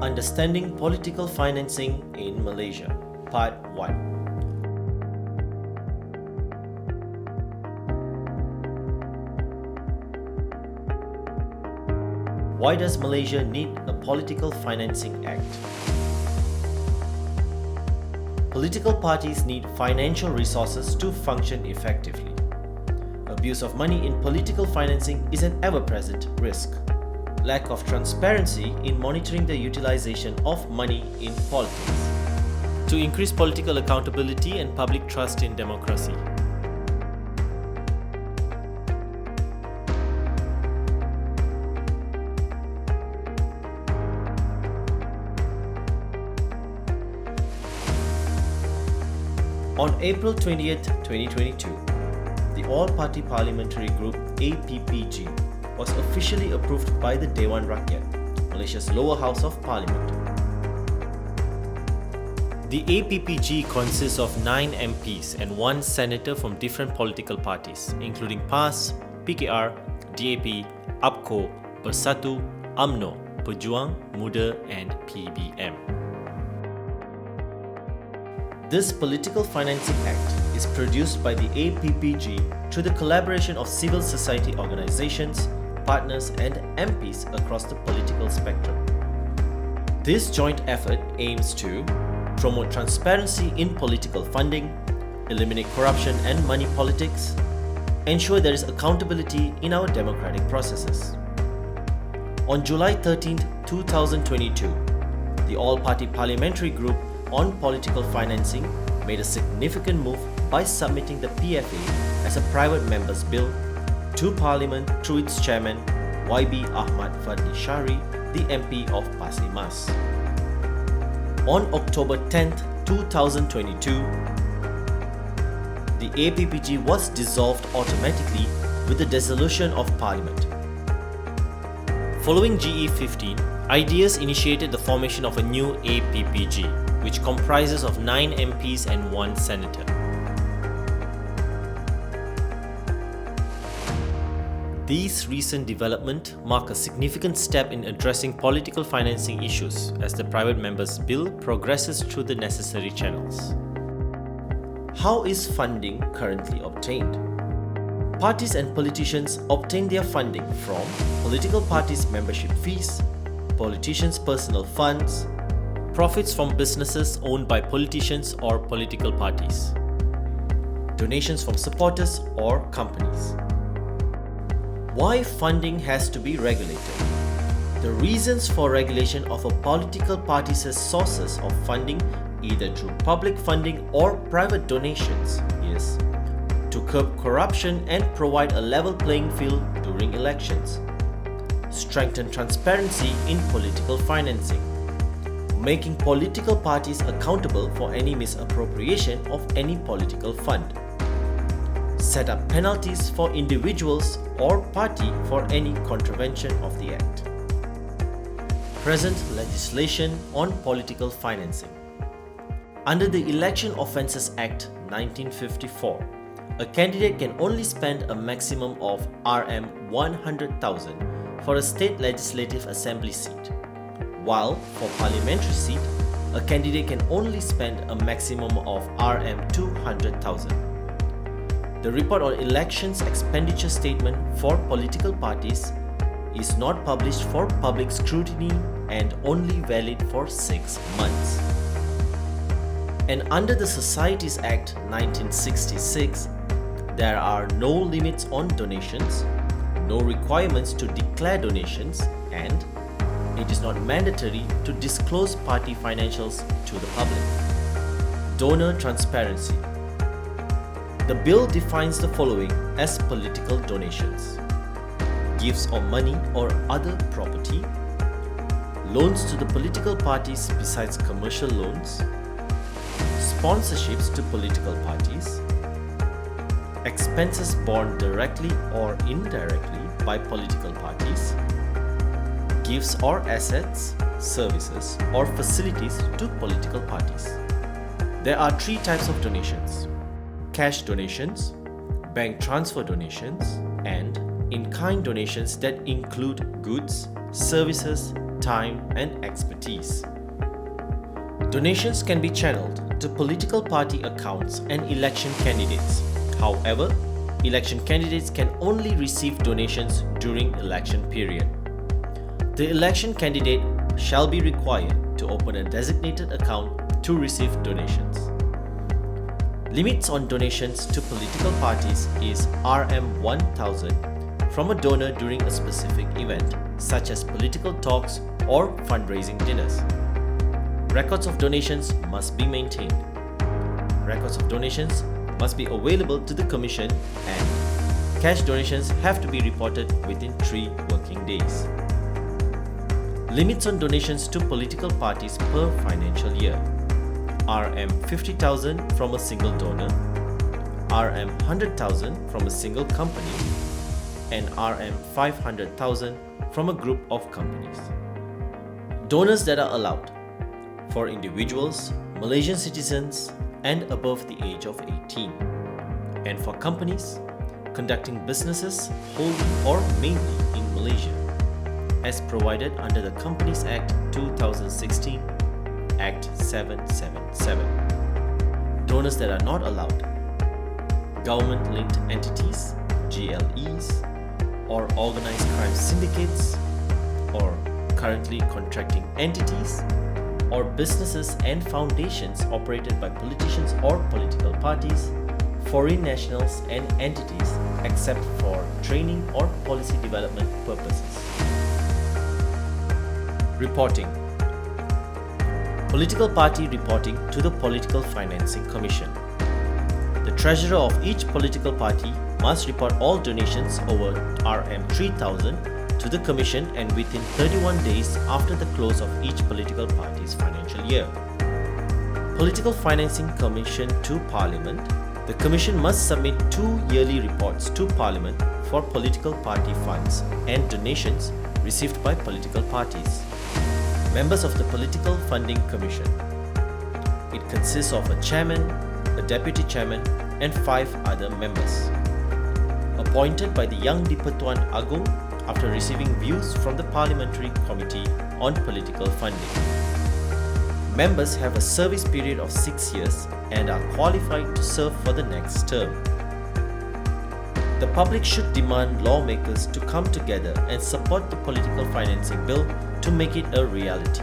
Understanding Political Financing in Malaysia, Part 1. Why does Malaysia need a Political Financing Act? Political parties need financial resources to function effectively. Abuse of money in political financing is an ever-present risk. Lack of transparency in monitoring the utilization of money in politics. To increase political accountability and public trust in democracy. On April 20th, 2022, the All-Party Parliamentary Group APPG was officially approved by the Dewan Rakyat, Malaysia's lower house of parliament. The APPG consists of 9 MPs and 1 senator from different political parties, including PAS, PKR, DAP, APCO, Bersatu, UMNO, Pejuang, Muda and PBM. This Political Financing Act is produced by the APPG through the collaboration of civil society organizations, partners and MPs across the political spectrum. This joint effort aims to promote transparency in political funding, eliminate corruption and money politics, ensure there is accountability in our democratic processes. On July 13, 2022, the All-Party Parliamentary Group on Political Financing made a significant move by submitting the PFA as a private member's bill to Parliament through its chairman, YB Ahmad Fadli Shari, the MP of Pasir Mas. On October 10, 2022, the APPG was dissolved automatically with the dissolution of Parliament. Following GE15, Ideas initiated the formation of a new APPG, which comprises of 9 MPs and 1 senator. These recent developments mark a significant step in addressing political financing issues as the private members' bill progresses through the necessary channels. How is funding currently obtained? Parties and politicians obtain their funding from political parties' membership fees, politicians' personal funds, profits from businesses owned by politicians or political parties, donations from supporters or companies. Why funding has to be regulated? The reasons for regulation of a political party's sources of funding, either through public funding or private donations, is to curb corruption and provide a level playing field during elections, strengthen transparency in political financing, making political parties accountable for any misappropriation of any political fund, set up penalties for individuals or party for any contravention of the Act. Present legislation on political financing. Under the Election Offences Act 1954, a candidate can only spend a maximum of Rm100,000 for a state legislative assembly seat, while for parliamentary seat, a candidate can only spend a maximum of Rm200,000. The report on elections expenditure statement for political parties is not published for public scrutiny and only valid for 6 months. And under the Societies Act 1966, there are no limits on donations, no requirements to declare donations, and it is not mandatory to disclose party financials to the public. Donor transparency. The bill defines the following as political donations: gifts of money or other property, loans to the political parties besides commercial loans, sponsorships to political parties, expenses borne directly or indirectly by political parties, gifts or assets, services or facilities to political parties. There are 3 types of donations: cash donations, bank transfer donations, and in-kind donations that include goods, services, time, and expertise. Donations can be channeled to political party accounts and election candidates. However, election candidates can only receive donations during election period. The election candidate shall be required to open a designated account to receive donations. Limits on donations to political parties is Rm 1000 from a donor during a specific event, such as political talks or fundraising dinners. Records of donations must be maintained. Records of donations must be available to the Commission, and cash donations have to be reported within 3 working days. Limits on donations to political parties per financial year: Rm 50,000 from a single donor, Rm 100,000 from a single company, and Rm 500,000 from a group of companies. Donors that are allowed: for individuals, Malaysian citizens, and above the age of 18, and for companies conducting businesses wholly or mainly in Malaysia, as provided under the Companies Act 2016, Act 777. Donors that are not allowed: government-linked entities, GLEs, or organized crime syndicates, or currently contracting entities, or businesses and foundations operated by politicians or political parties, foreign nationals and entities except for training or policy development purposes. Reporting: Political party reporting to the Political Financing Commission. The treasurer of each political party must report all donations over Rm 3000 to the Commission and within 31 days after the close of each political party's financial year. Political Financing Commission to Parliament. The Commission must submit 2 yearly reports to Parliament for political party funds and donations received by political parties. Members of the Political Funding Commission. It consists of a chairman, a deputy chairman, and 5 other members. Appointed by the Yang di-Pertuan Agong after receiving views from the Parliamentary Committee on Political Funding. Members have a service period of 6 years and are qualified to serve for the next term. The public should demand lawmakers to come together and support the Political Financing Bill to make it a reality.